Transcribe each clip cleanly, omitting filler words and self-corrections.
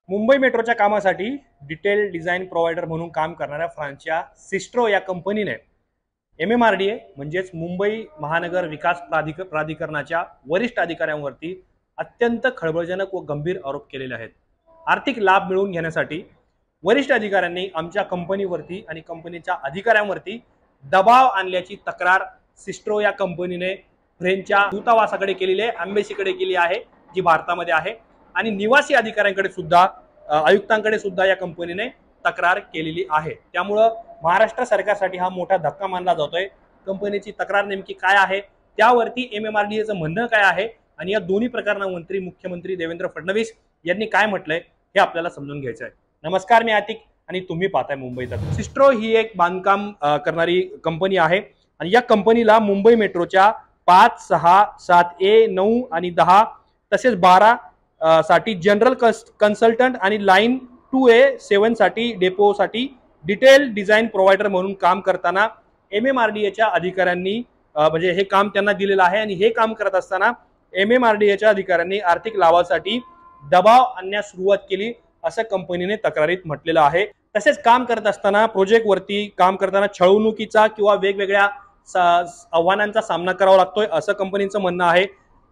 मुंबई मेट्रोच्या कामासाठी detail design provider म्हणून काम करणाऱ्या फ्रान्सच्या सिस्ट्रो या कंपनीने MMRDA म्हणजेच मुंबई महानगर विकास प्राधिकरणाच्या वरिष्ठ अधिकाऱ्यांवरती अत्यंत खळबळजनक व गंभीर आरोप केलेले आहेत। आर्थिक लाभ मिळवून घेण्यासाठी वरिष्ठ अधिकाऱ्यांनी आमच्या कंपनीवरती आणि कंपनीच्या अधिकाऱ्यांवरती दबाव आणल्याची तक्रार सिस्ट्रो या कंपनीने फ्रेंचच्या दूतावासाकडे केलेली आहे, एम्बेसीकडे केली आहे जी भारतामध्ये आहे, आणि निवासी अधिकाऱ्यांकडे सुद्धा आयुक्तांकडे सुद्धा या कंपनीने तक्रार केलेली आहे। त्यामुळे महाराष्ट्र सरकारसाठी हा मोठा धक्का मानला जातोय। कंपनीची तक्रार नेमकी काय आहे, त्यावरती MMRDAचं म्हणणं काय आहे आणि या दोन्ही प्रकरणांवरती मुख्यमंत्री देवेंद्र फडणवीस यांनी काय म्हटलंय हे आपल्याला समजून घ्यायचं आहे। नमस्कार, मी आतिक आणि तुम्ही पाहताय मुंबई तक। सिस्ट्रो ही एक बांधकाम करणारी कंपनी आहे आणि या कंपनीला मुंबई मेट्रोच्या 5, 6, 7A, 9 आणि 10 तसेच 12 साठी जनरल कन्सल्टंट आणि लाईन 2A 7 साठी डेपोसाठी डिटेल डिझाईन प्रोव्हायडर म्हणून काम करताना MMRDAच्या अधिकाऱ्यांनी म्हणजे हे काम त्यांना दिलेलं आहे आणि हे काम करत असताना MMRDAच्या अधिकाऱ्यांनी आर्थिक लाभासाठी दबाव आणण्यास सुरुवात केली असं कंपनीने तक्रारीत म्हटलेलं आहे। तसेच काम करत असताना प्रोजेक्ट वरती काम करताना छळवणुकीचा किंवा वेगवेगळ्या आव्हानांचा सामना करावा लागतोय असं कंपनीचं म्हणणं आहे।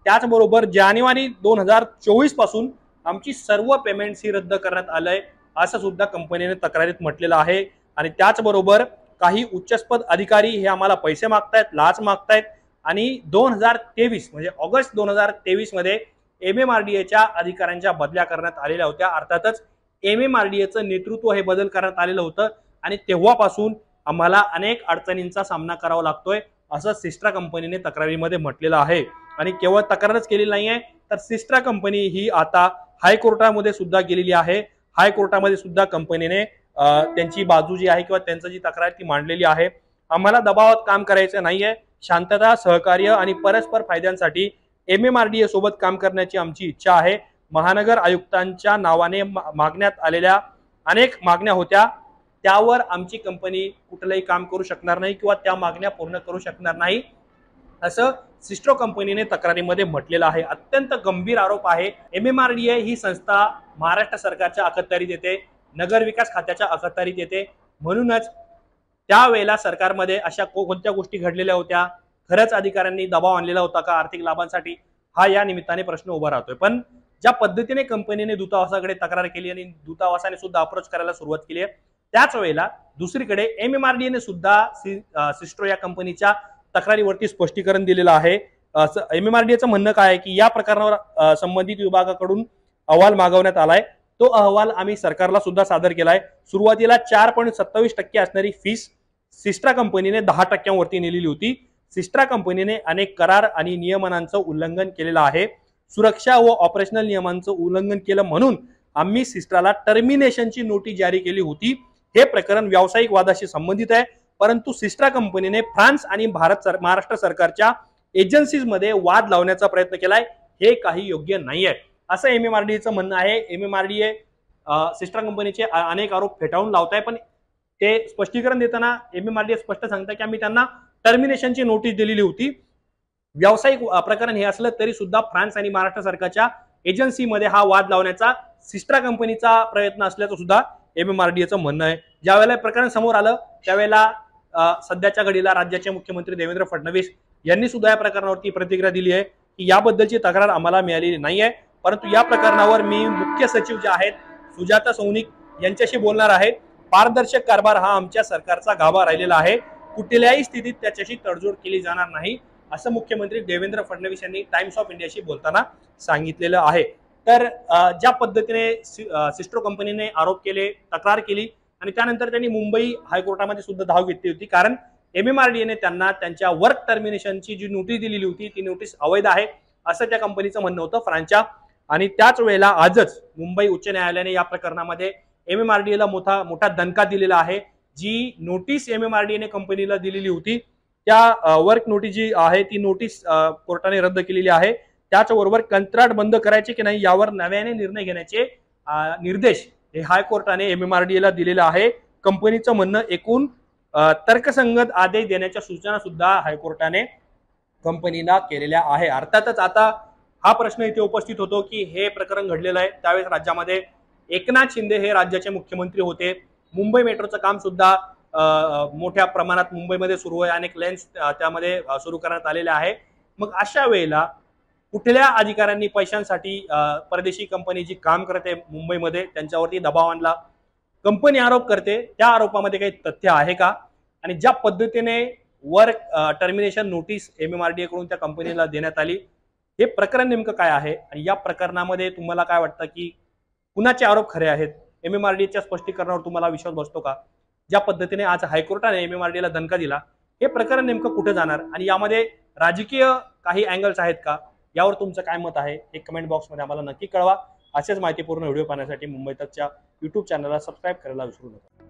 त्याचबरोबर जानेवारी 2024 पासून आमची सर्व पेमेंट्स ही रद्द करण्यात आलंय असं सुद्धा कंपनीने तक्रारीत म्हटलेलं आहे। आणि त्याचबरोबर काही उच्चपद अधिकारी हे आम्हाला पैसे मागतायत, लाच मागतायत आणि 2023 म्हणजे ऑगस्ट 2023 मध्ये MMRDAच्या अधिकाऱ्यांच्या बदल्या करण्यात आलेल्या होत्या। अर्थातच MMRDAचं नेतृत्व हे बदल करण्यात आलेलं होतं आणि तेव्हापासून आम्हाला अनेक अडचणींचा सामना करावा लागतोय असं सिस्ट्रा कंपनीने तक्रारीमध्ये म्हटलेलं आहे। आणि केवळ तक्रारच केलेली नाहीये, तर सिस्ट्रा कंपनी ही आता हायकोर्टामध्ये सुद्धा गेलेली आहे। हायकोर्टामध्ये सुद्धा कंपनीने त्यांची बाजू जी आहे किंवा त्यांची जी तक्रार ती मांडलेली आहे। आम्हाला दबावात काम करायचं नाहीये, शांतता, सहकार्य आणि परस्पर फायद्यांसाठी MMRDA सोबत काम करण्याची आमची इच्छा आहे। महानगर आयुक्तांच्या नावाने मागण्यात आलेल्या अनेक मागण्या होत्या, त्यावर आमची कंपनी कुठलंही काम करू शकणार नाही किंवा त्या मागण्या पूर्ण करू शकणार नाही असं सिस्ट्रो कंपनीने तक्रारीमध्ये म्हटलेलं आहे। अत्यंत गंभीर आरोप आहे। MMRDA ही संस्था महाराष्ट्र सरकारच्या अखत्यारीत येते, नगर विकास खात्याच्या अखत्यारीत येते, म्हणूनच त्यावेळेला सरकारमध्ये अशा कोणत्या गोष्टी घडलेल्या होत्या, खरंच अधिकाऱ्यांनी दबाव आणलेला होता का आर्थिक लाभांसाठी, हा या निमित्ताने प्रश्न उभा राहतोय। पण ज्या पद्धतीने कंपनीने दूतावासाकडे तक्रार केली आणि दूतावासाने सुद्धा अप्रोच करायला सुरुवात केली आहे, त्याच वेळेला दुसरीकडे MMRDAने सुद्धा सिस्ट्रो या कंपनीच्या तक्रारीवरती स्पष्टीकरण दिलेलं आहे। MMRDAचं म्हणणं काय आहे की या प्रकरणावर संबंधित विभागाकडून अहवाल मागवण्यात आलाय। तो अहवाल आम्ही सरकारला सुद्धा सादर केलाय। सुरुवातीला 4.27% असणारी फीस सिस्ट्रा कंपनीने 10% नेलेली होती। सिस्ट्रा कंपनीने अनेक करार आणि नियमांचं उल्लंघन केलेलं आहे। सुरक्षा व ऑपरेशनल नियमांचं उल्लंघन केलं म्हणून आम्ही सिस्ट्राला टर्मिनेशनची नोटीस जारी केली होती। हे प्रकरण व्यावसायिक वादाशी संबंधित आहे, परंतु सिस्ट्रा कंपनीने फ्रान्स आणि महाराष्ट्र सरकारच्या एजन्सीज मध्ये वाद लावण्याचा प्रयत्न केलाय, हे काही योग्य नाहीये असं MMRDAचं म्हणणं आहे। MMRDA सिस्ट्रा कंपनीचे अनेक आरोप फेटाळून लावत आहे, पण ते स्पष्टीकरण देताना MMRDA स्पष्ट सांगतं की आम्ही त्यांना टर्मिनेशनची नोटीस दिलेली होती। व्यावसायिक प्रकरण हे असलं तरी सुद्धा फ्रान्स आणि महाराष्ट्र सरकारच्या एजन्सीमध्ये हा वाद लावण्याचा सिस्ट्रा कंपनीचा प्रयत्न असल्याचं सुद्धा MMRDAचं म्हणणं आहे। ज्या वेळेला प्रकरण समोर आलं त्यावेळेला सध्याच्या घडीला राज्याचे मुख्यमंत्री देवेंद्र फडणवीस यांनी सुद्धा या प्रकरणावरती प्रतिक्रिया दिली आहे की याबद्दलची तक्रार आम्हाला मिळालेली नाहीये, परंतु या प्रकरणावर मी मुख्य सचिव जे आहेत सुजाता सौनिक यांच्याशी बोलणार आहे। पारदर्शक कारभार हा आमच्या सरकारचा गाभा राहिलेला आहे, कुठल्याही स्थितीत त्याच्याशी तडजोड केली जाणार नाही असं मुख्यमंत्री देवेंद्र फडणवीस यांनी टाइम्स ऑफ इंडियाशी बोलताना सांगितलेलं आहे। तर ज्या पद्धतीने सिस्ट्रो कंपनीने आरोप केले, तक्रार केली आणि त्यानंतर त्यांनी मुंबई हायकोर्टामध्ये सुद्धा धाव घेतली होती, कारण MMRDAने त्यांना त्यांच्या वर्क टर्मिनेशनची जी नोटीस दिलेली होती ती नोटीस अवैध आहे असं त्या कंपनीचं म्हणणं होतं फ्रान्सच्या। आणि त्याच वेळेला आजच मुंबई उच्च न्यायालयाने या प्रकरणामध्ये MMRDAला मोठा दणका दिलेला आहे। जी नोटीस MMRDAने कंपनीला दिलेली होती त्या वर्क नोटीस जी आहे ती नोटीस कोर्टाने रद्द केलेली आहे। त्याचबरोबर कंत्राट बंद करायचे की नाही यावर नव्याने निर्णय घेण्याचे निर्देश हे हायकोर्टाने MMRDAला दिलेला आहे। कंपनीचं म्हणणं एकूण तर्कसंगत आदेश देण्याच्या सूचना सुद्धा हायकोर्टाने कंपनीला केलेल्या आहे। अर्थातच आता हा प्रश्न इथे उपस्थित होतो की हे प्रकरण घडलेलं आहे त्यावेळेस राज्यामध्ये एकनाथ शिंदे हे राज्याचे मुख्यमंत्री होते. मुंबई मेट्रोचं काम सुद्धा मोठ्या प्रमाणात मुंबईमध्ये सुरू आहे. अनेक लेन्स त्यामध्ये सुरू करण्यात आलेले आहे. मग अशा वेळेला कुठल्या अधिकाऱ्यांनी पैशांसाठी परदेशी कंपनी जी काम करते मुंबईमध्ये त्यांच्यावरती दबाव आणला, कंपनी आरोप करते, त्या आरोपामध्ये काही तथ्य आहे का? आणि ज्या पद्धतीने वर्क टर्मिनेशन नोटीस MMRDA कडून त्या कंपनीला देण्यात आली, हे प्रकरण नेमकं काय आहे आणि या प्रकरणामध्ये तुम्हाला काय वाटतं की कुणाचे आरोप खरे आहेत? MMRDAच्या स्पष्टीकरणावर तुम्हाला विश्वास बसतो का? ज्या पद्धतीने आज हायकोर्टाने MMRDAला दणका दिला, हे प्रकरण नेमकं कुठे जाणार आणि यामध्ये राजकीय काही अँगल्स आहेत का? यावर तुमचं काय मत आहे हे कमेंट बॉक्समध्ये आम्हाला नक्की कळवा. असेच माहितीपूर्ण व्हिडिओ पाहण्यासाठी मुंबई तकच्या YouTube चॅनलला सबस्क्राईब करायला विसरू नका.